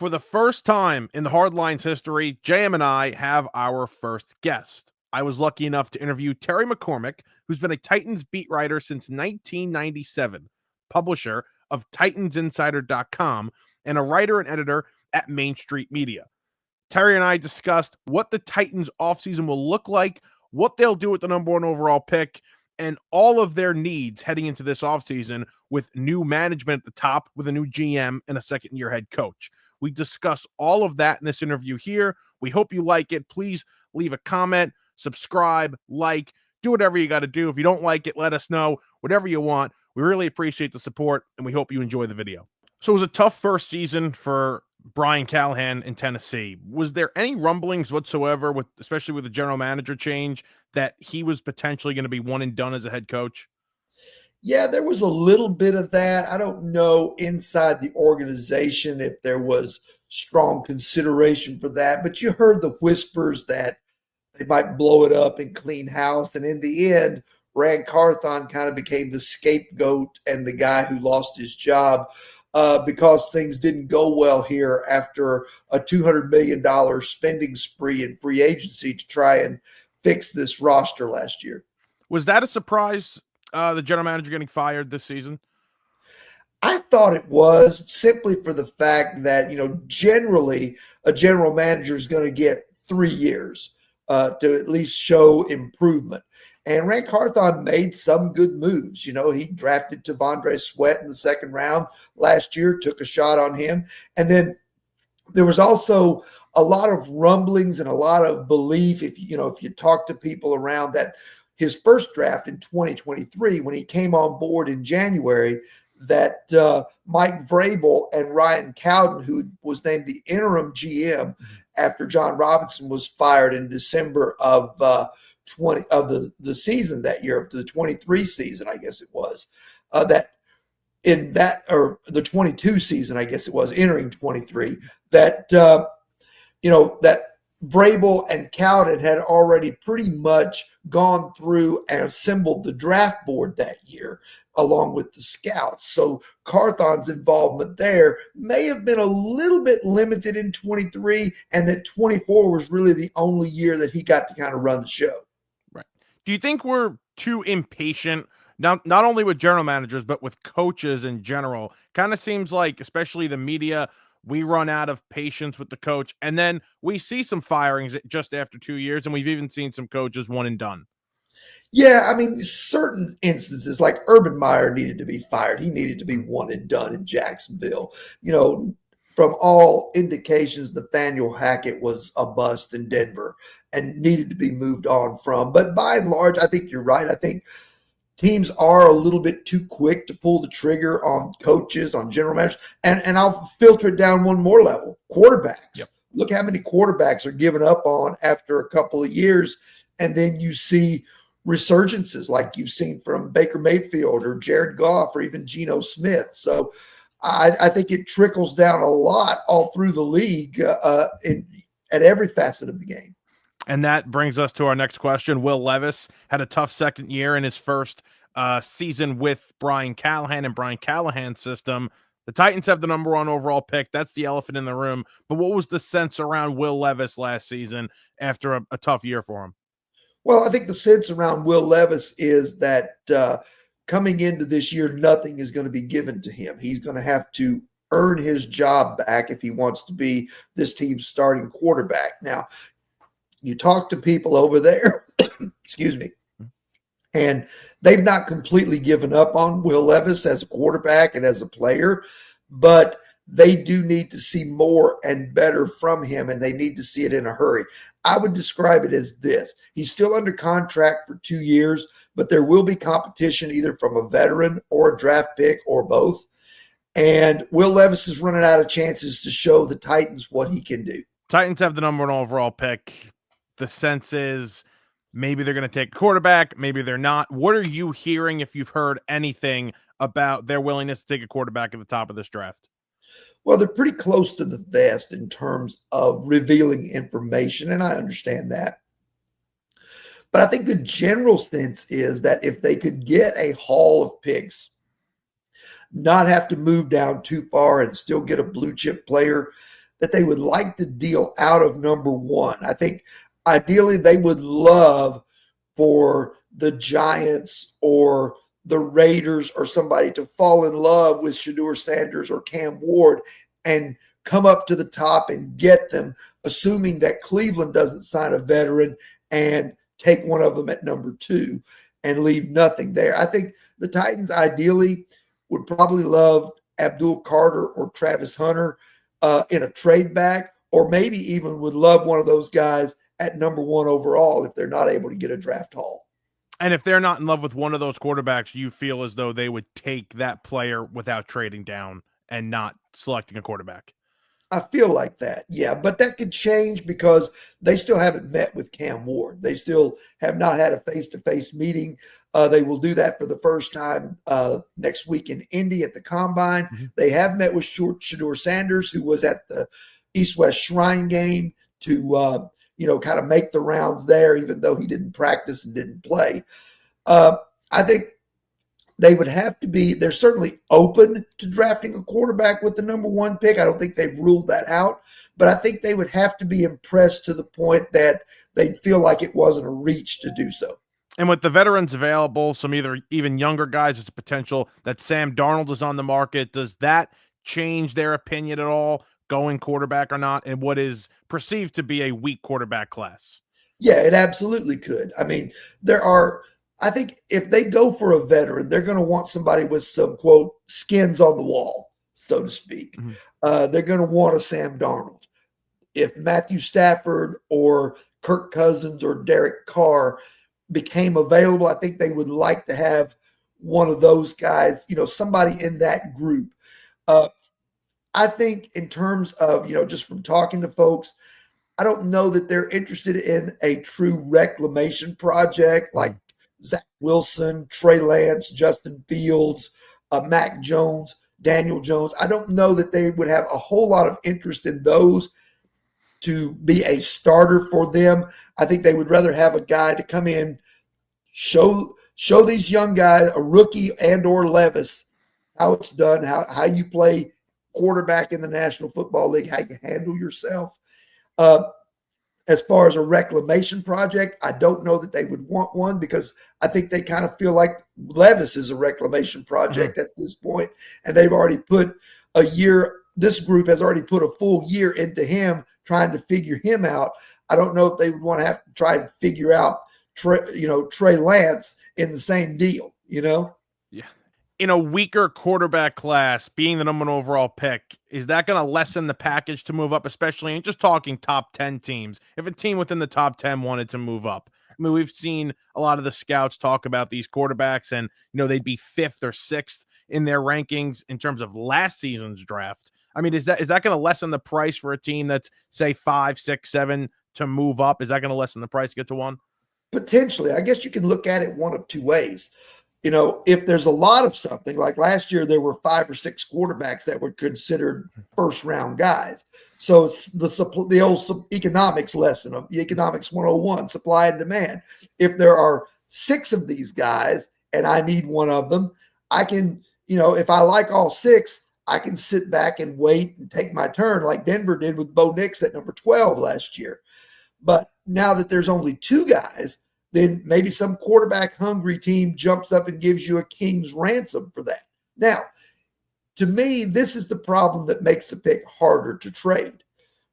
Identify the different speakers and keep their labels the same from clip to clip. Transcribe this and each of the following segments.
Speaker 1: For the first time in the Hardlines history, JM and I have our first guest. I was lucky enough to interview Terry McCormick, who's been a Titans beat writer since 1997, publisher of TitansInsider.com, and a writer and editor at Main Street Media. Terry and I discussed what the Titans offseason will look like, what they'll do with the number one overall pick, and all of their needs heading into this offseason with new management at the top, with a new GM and a second-year head coach. We discuss all of that in this interview here. We hope you like it. Please leave a comment, subscribe, like, do whatever you got to do. If you don't like it, let us know. Whatever you want. We really appreciate the support, and we hope you enjoy the video. So it was a tough first season for Brian Callahan in Tennessee. Was there any rumblings whatsoever, especially with the general manager change, that he was potentially going to be one and done as a head coach?
Speaker 2: Yeah, there was a little bit of that. I don't know inside the organization if there was strong consideration for that, but you heard the whispers that they might blow it up and clean house. And in the end, Rand Carthon kind of became the scapegoat and the guy who lost his job because things didn't go well here after a $200 million spending spree in free agency to try and fix this roster last year.
Speaker 1: Was that a surprise? The general manager getting fired this season?
Speaker 2: I thought it was, simply for the fact that, generally a general manager is going to get 3 years to at least show improvement. And Rand Carthon made some good moves. He drafted T'Vondre Sweat in the second round last year, took a shot on him. And then there was also a lot of rumblings and a lot of belief, if you talk to people around, that his first draft in 2023, when he came on board in January, that Mike Vrabel and Ryan Cowden, who was named the interim GM after John Robinson was fired in December of the season that year, of the 23 season, I guess it was, the 22 season, I guess it was, entering 23, that Vrabel and Cowden had already pretty much gone through and assembled the draft board that year, along with the scouts. So Carthon's involvement there may have been a little bit limited in 23, and that 24 was really the only year that he got to kind of run the show.
Speaker 1: Right. Do you think we're too impatient, not only with general managers, but with coaches in general? Kind of seems like, especially the media, we run out of patience with the coach, and then we see some firings just after 2 years, and we've even seen some coaches one and done.
Speaker 2: Yeah, I mean, certain instances, like Urban Meyer needed to be fired. He needed to be one and done in Jacksonville. From all indications, Nathaniel Hackett was a bust in Denver and needed to be moved on from. But by and large, I think you're right. I think teams are a little bit too quick to pull the trigger on coaches, on general managers. And I'll filter it down one more level. Quarterbacks. Yep. Look how many quarterbacks are given up on after a couple of years. And then you see resurgences like you've seen from Baker Mayfield or Jared Goff or even Geno Smith. So I think it trickles down a lot all through the league at every facet of the game.
Speaker 1: And that brings us to our next question. Will Levis had a tough second year in his first season with Brian Callahan and Brian Callahan's system. The Titans have the number one overall pick. That's the elephant in the room. But what was the sense around Will Levis last season after a tough year for him?
Speaker 2: Well, I think the sense around Will Levis is that coming into this year, nothing is going to be given to him. He's going to have to earn his job back if he wants to be this team's starting quarterback. Now, you talk to people over there, excuse me, and they've not completely given up on Will Levis as a quarterback and as a player, but they do need to see more and better from him, and they need to see it in a hurry. I would describe it as this. He's still under contract for 2 years, but there will be competition either from a veteran or a draft pick or both. And Will Levis is running out of chances to show the Titans what he can do.
Speaker 1: Titans have the number one overall pick. The sense is maybe they're going to take a quarterback, maybe they're not. What are you hearing, if you've heard anything about their willingness to take a quarterback at the top of this draft?
Speaker 2: Well, they're pretty close to the vest in terms of revealing information, and I understand that. But I think the general sense is that if they could get a haul of picks, not have to move down too far and still get a blue chip player, that they would like to deal out of number one. I think ideally they would love for the Giants or the Raiders or somebody to fall in love with Shedeur Sanders or Cam Ward and come up to the top and get them, assuming that Cleveland doesn't sign a veteran and take one of them at number two and leave nothing there. I think the Titans ideally would probably love Abdul Carter or Travis Hunter in a trade back, or maybe even would love one of those guys at number one overall if they're not able to get a draft haul.
Speaker 1: And if they're not in love with one of those quarterbacks, you feel as though they would take that player without trading down and not selecting a quarterback.
Speaker 2: I feel like that, yeah. But that could change because they still haven't met with Cam Ward. They still have not had a face-to-face meeting. They will do that for the first time next week in Indy at the Combine. Mm-hmm. They have met with Shedeur Sanders, who was at the East-West Shrine game to kind of make the rounds there, even though he didn't practice and didn't play. I think they would have to be, they're certainly open to drafting a quarterback with the number one pick. I don't think they've ruled that out, but I think they would have to be impressed to the point that they feel like it wasn't a reach to do so.
Speaker 1: And with the veterans available, some even younger guys, it's a potential that Sam Darnold is on the market. Does that change their opinion at all, going quarterback or not, and what is perceived to be a weak quarterback class?
Speaker 2: Yeah, it absolutely could. I mean, I think if they go for a veteran, they're going to want somebody with some, quote, skins on the wall, so to speak. Mm-hmm. They're going to want a Sam Darnold. If Matthew Stafford or Kirk Cousins or Derek Carr became available, I think they would like to have one of those guys, somebody in that group. I think in terms of, just from talking to folks, I don't know that they're interested in a true reclamation project like Zach Wilson, Trey Lance, Justin Fields, Mac Jones, Daniel Jones. I don't know that they would have a whole lot of interest in those to be a starter for them. I think they would rather have a guy to come in, show these young guys, a rookie and or Levis, how it's done, how you play quarterback in the National Football League, how you handle yourself. As far as a reclamation project, I don't know that they would want one because I think they kind of feel like Levis is a reclamation project at this point, and they've already put a year. This group has already put a full year into him trying to figure him out. I don't know if they would want to have to try and figure out Trey Lance in the same deal. Yeah.
Speaker 1: In a weaker quarterback class, being the number one overall pick, is that going to lessen the package to move up, especially in just talking top 10 teams? If a team within the top 10 wanted to move up, I mean, we've seen a lot of the scouts talk about these quarterbacks and, they'd be 5th or 6th in their rankings in terms of last season's draft. I mean, is that going to lessen the price for a team that's say 5, 6, 7 to move up? Is that going to lessen the price to get to 1?
Speaker 2: Potentially. I guess you can look at it one of two ways. If there's a lot of something, like last year, there were 5 or 6 quarterbacks that were considered first-round guys. So the old economics lesson of Economics 101, supply and demand. If there are 6 of these guys and I need one of them, I can, if I like all 6, I can sit back and wait and take my turn like Denver did with Bo Nix at number 12 last year. But now that there's only 2 guys, then maybe some quarterback hungry team jumps up and gives you a king's ransom for that. Now, to me, this is the problem that makes the pick harder to trade.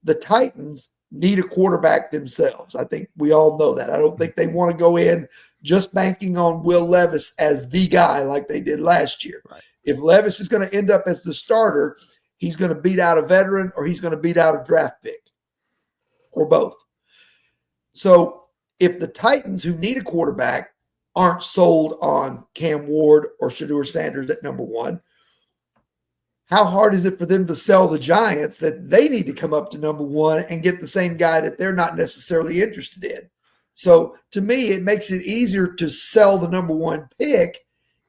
Speaker 2: The Titans need a quarterback themselves. I think we all know that. I don't think they want to go in just banking on Will Levis as the guy like they did last year. Right. If Levis is going to end up as the starter, he's going to beat out a veteran or he's going to beat out a draft pick or both. So if the Titans, who need a quarterback, aren't sold on Cam Ward or Shedeur Sanders at number 1, how hard is it for them to sell the Giants that they need to come up to number 1 and get the same guy that they're not necessarily interested in? So to me, it makes it easier to sell the number 1 pick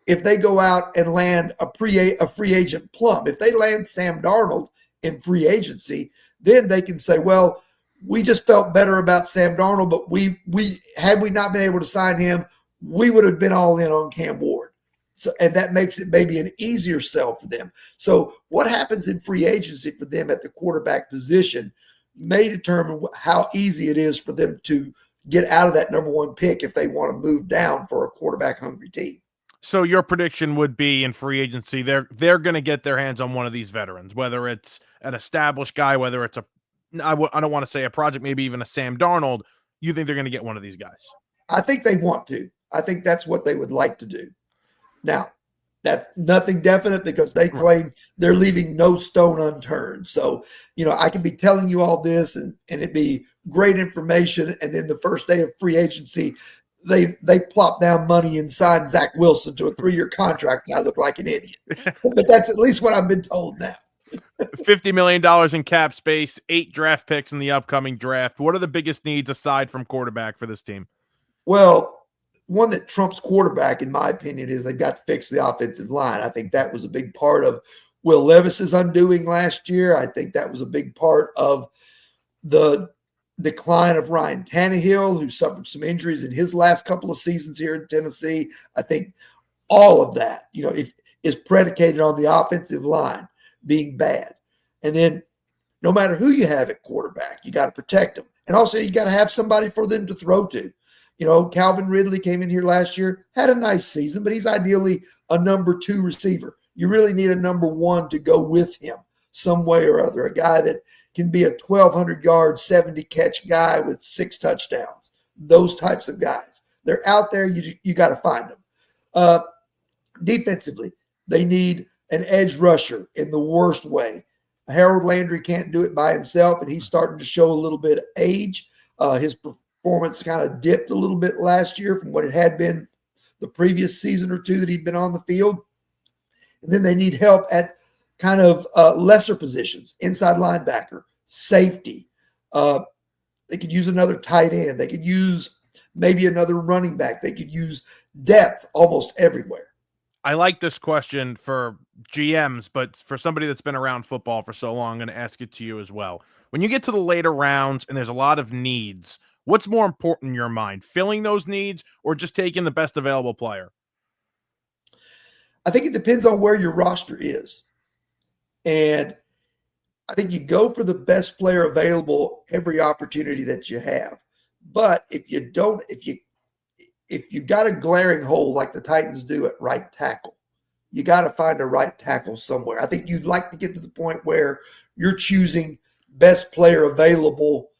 Speaker 2: if they go out and land a free agent plum. If they land Sam Darnold in free agency, then they can say, well, we just felt better about Sam Darnold, but had we not been able to sign him, we would have been all in on Cam Ward. So, and that makes it maybe an easier sell for them. So what happens in free agency for them at the quarterback position may determine how easy it is for them to get out of that number one pick if they want to move down for a quarterback hungry team.
Speaker 1: So your prediction would be in free agency, they're going to get their hands on one of these veterans, whether it's an established guy, whether it's I don't want to say a project, maybe even a Sam Darnold. You think they're going to get one of these guys?
Speaker 2: I think they want to. I think that's what they would like to do. Now, that's nothing definite because they claim they're leaving no stone unturned. So, I can be telling you all this and it'd be great information. And then the first day of free agency, they plop down money and sign Zach Wilson to a 3-year contract. And I look like an idiot. But that's at least what I've been told now.
Speaker 1: $50 million in cap space, 8 draft picks in the upcoming draft. What are the biggest needs aside from quarterback for this team?
Speaker 2: Well, one that trumps quarterback, in my opinion, is they've got to fix the offensive line. I think that was a big part of Will Levis's undoing last year. I think that was a big part of the decline of Ryan Tannehill, who suffered some injuries in his last couple of seasons here in Tennessee. I think all of that, is predicated on the offensive line being bad. And then no matter who you have at quarterback, you got to protect them. And also you got to have somebody for them to throw to. Calvin Ridley came in here last year, had a nice season, but he's ideally a number 2 receiver. You really need a number 1 to go with him some way or other, a guy that can be a 1,200-yard, 70-catch guy with 6 touchdowns. Those types of guys. They're out there. You got to find them. Defensively, they need an edge rusher in the worst way. Harold Landry can't do it by himself, and he's starting to show a little bit of age. His performance kind of dipped a little bit last year from what it had been the previous season or two that he'd been on the field. And then they need help at kind of lesser positions, inside linebacker, safety. They could use another tight end. They could use maybe another running back. They could use depth almost everywhere.
Speaker 1: I like this question for GMs, but for somebody that's been around football for so long, I'm going to ask it to you as well. When you get to the later rounds and there's a lot of needs, what's more important in your mind, filling those needs or just taking the best available player?
Speaker 2: I think it depends on where your roster is. And I think you go for the best player available every opportunity that you have. But if you got a glaring hole like the Titans do at right tackle, you got to find a right tackle somewhere. I think you'd like to get to the point where you're choosing best player available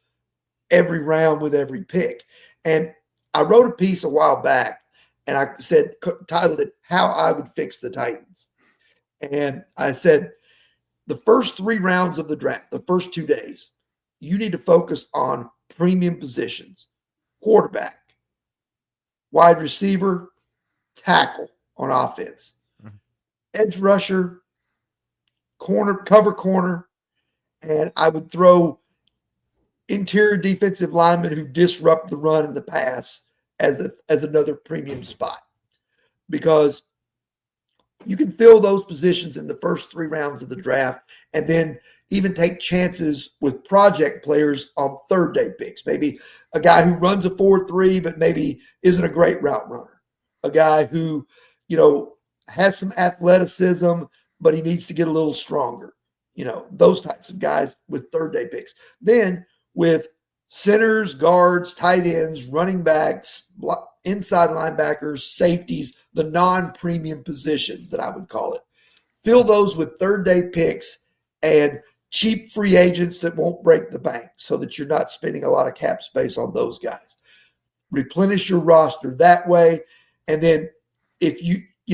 Speaker 2: every round with every pick. And I wrote a piece a while back and I titled it, How I Would Fix the Titans. And I said, the first 3 rounds of the draft, the first 2 days, you need to focus on premium positions, quarterback, wide receiver, tackle on offense, edge rusher, cover corner, and I would throw interior defensive linemen who disrupt the run and the pass as another premium spot, because you can fill those positions in the first 3 rounds of the draft and then even take chances with project players on third-day picks. Maybe a guy who runs a 4.3 but maybe isn't a great route runner, a guy who, has some athleticism but he needs to get a little stronger. Those types of guys with third-day picks. Then with centers, guards, tight ends, running backs, inside linebackers, safeties, the non-premium positions that I would call it. Fill those with third-day picks and cheap free agents that won't break the bank so that you're not spending a lot of cap space on those guys. Replenish your roster that way. And then if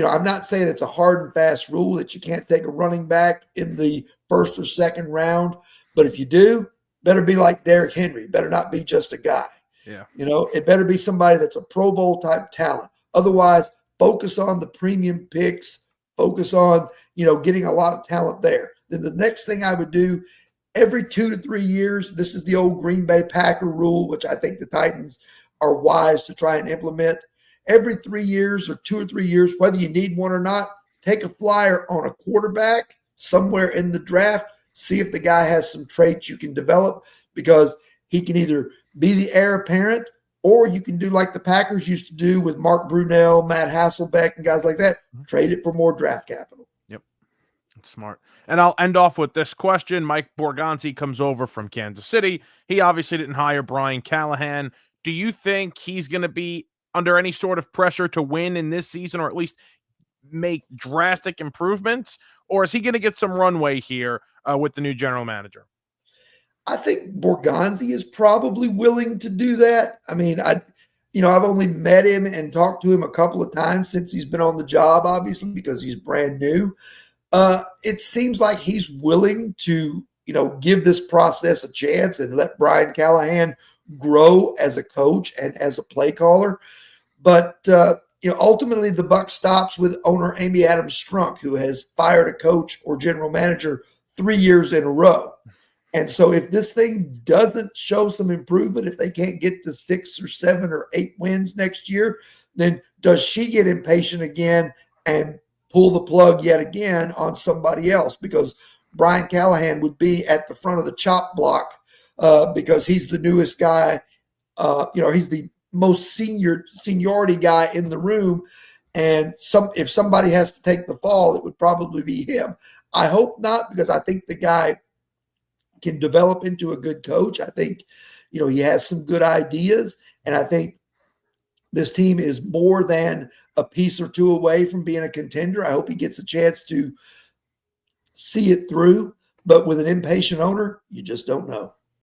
Speaker 2: I'm not saying it's a hard and fast rule that you can't take a running back in the first or second round, but if you do, better be like Derrick Henry. Better not be just a guy.
Speaker 1: Yeah.
Speaker 2: It better be somebody that's a Pro Bowl type talent. Otherwise, focus on the premium picks, focus on, getting a lot of talent there. Then the next thing I would do every 2 to 3 years, this is the old Green Bay Packer rule, which I think the Titans are wise to try and implement. Every 3 years or 2 or 3 years, whether you need one or not, take a flyer on a quarterback somewhere in the draft. See if the guy has some traits you can develop, because he can either be the heir apparent Or you can do like the Packers used to do with Mark Brunell, Matt Hasselbeck, and guys like that. Trade it for more draft capital.
Speaker 1: Yep. That's smart. And I'll end off with this question. Mike Borgonzi comes over from Kansas City. He obviously didn't hire Brian Callahan. Do you think he's going to be under any sort of pressure to win in this season, or at least make drastic improvements? Or is he going to get some runway here with the new general manager?
Speaker 2: I think Borgonzi is probably willing to do that. I mean, I've only met him and talked to him a couple of times since he's been on the job, obviously, because he's brand new. It seems like he's willing to, give this process a chance and let Brian Callahan grow as a coach and as a play caller. But, ultimately the buck stops with owner Amy Adams Strunk, who has fired a coach or general manager 3 years in a row. And so if this thing doesn't show some improvement, if they can't get to 6 or 7 or 8 wins next year, then does she get impatient again and pull the plug yet again on somebody else? Because Brian Callahan would be at the front of the chop block because he's the newest guy. He's the most seniority guy in the room. And if somebody has to take the fall, it would probably be him. I hope not, because I think the guy can develop into a good coach. I think, he has some good ideas, and I think this team is more than a piece or two away from being a contender. I hope he gets a chance to see it through, but with an impatient owner, you just don't know.